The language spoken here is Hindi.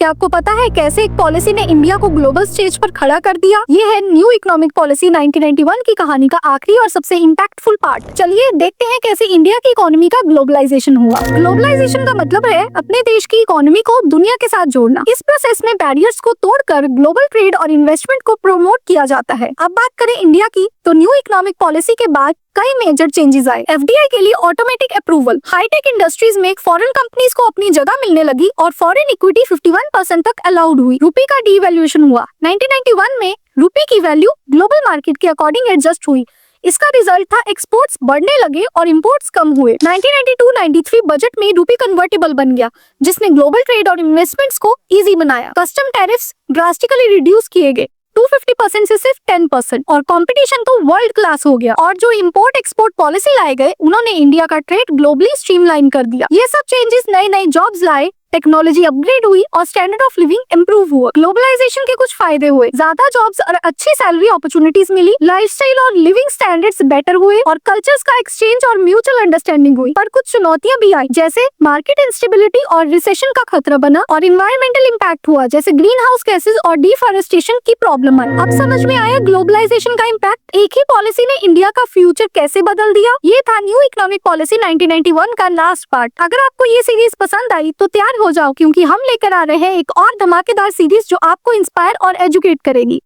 क्या आपको पता है कैसे एक पॉलिसी ने इंडिया को ग्लोबल स्टेज पर खड़ा कर दिया? ये है न्यू इकोनॉमिक पॉलिसी 1991 की कहानी का आखिरी और सबसे इम्पैक्टफुल पार्ट। चलिए देखते हैं कैसे इंडिया की इकोनॉमी का ग्लोबलाइजेशन हुआ। ग्लोबलाइजेशन का मतलब है अपने देश की इकोनॉमी को दुनिया के साथ जोड़ना। इस प्रोसेस में बैरियर्स को तोड़कर ग्लोबल ट्रेड और इन्वेस्टमेंट को प्रमोट किया जाता है। अब बात करें इंडिया की, तो न्यू इकोनॉमिक पॉलिसी के बाद कई मेजर चेंजेस आए। एफडीआई के लिए ऑटोमेटिक अप्रूवल, हाईटेक इंडस्ट्रीज में फॉरेन कंपनीज को अपनी जगह मिलने लगी और फॉरेन इक्विटी 51% तक अलाउड हुई। रुपए का डीवैल्यूएशन हुआ। 1991 में रुपए की वैल्यू ग्लोबल मार्केट के अकॉर्डिंग एडजस्ट हुई। इसका रिजल्ट था एक्सपोर्ट्स बढ़ने लगे और इंपोर्ट्स कम हुए। 1992-93 बजट में रुपए कन्वर्टेबल बन गया, जिसने ग्लोबल ट्रेड और इन्वेस्टमेंट्स को इजी बनाया। कस्टम टैरिफ्स ड्रास्टिकली रिड्यूस किए गए 250% से सिर्फ 10%, और कंपटीशन तो वर्ल्ड क्लास हो गया। और जो इंपोर्ट एक्सपोर्ट पॉलिसी लाए गए, उन्होंने इंडिया का ट्रेड ग्लोबली स्ट्रीमलाइन कर दिया। ये सब चेंजेस नए नए जॉब्स लाए, टेक्नोलॉजी अपग्रेड हुई और स्टैंडर्ड ऑफ लिविंग इम्प्रूव हुआ। ग्लोबलाइजेशन के कुछ फायदे हुए, ज्यादा जॉब्स और अच्छी सैलरी अपॉर्चुनिटीज मिली, लाइफस्टाइल और लिविंग स्टैंडर्ड्स बेटर हुए और कल्चर्स का एक्सचेंज और म्यूचुअल अंडरस्टैंडिंग हुई। पर कुछ चुनौतियां भी आई, जैसे मार्केट इंस्टेबिलिटी और रिसेशन का खतरा बना, और इन्वायरमेंटल इम्पैक्ट हुआ, जैसे ग्रीन हाउस गैसेज और डिफॉरेस्टेशन की प्रॉब्लम आई। अब समझ में आया ग्लोबलाइजेशन का इम्पैक्ट। एक ही पॉलिसी ने इंडिया का फ्यूचर कैसे बदल दिया। ये था न्यू इकोनॉमिक पॉलिसी 1991 का लास्ट पार्ट। अगर आपको ये सीरीज पसंद आई तो तैयार हो जाओ, क्योंकि हम लेकर आ रहे हैं एक और धमाकेदार सीरीज जो आपको इंस्पायर और एजुकेट करेगी।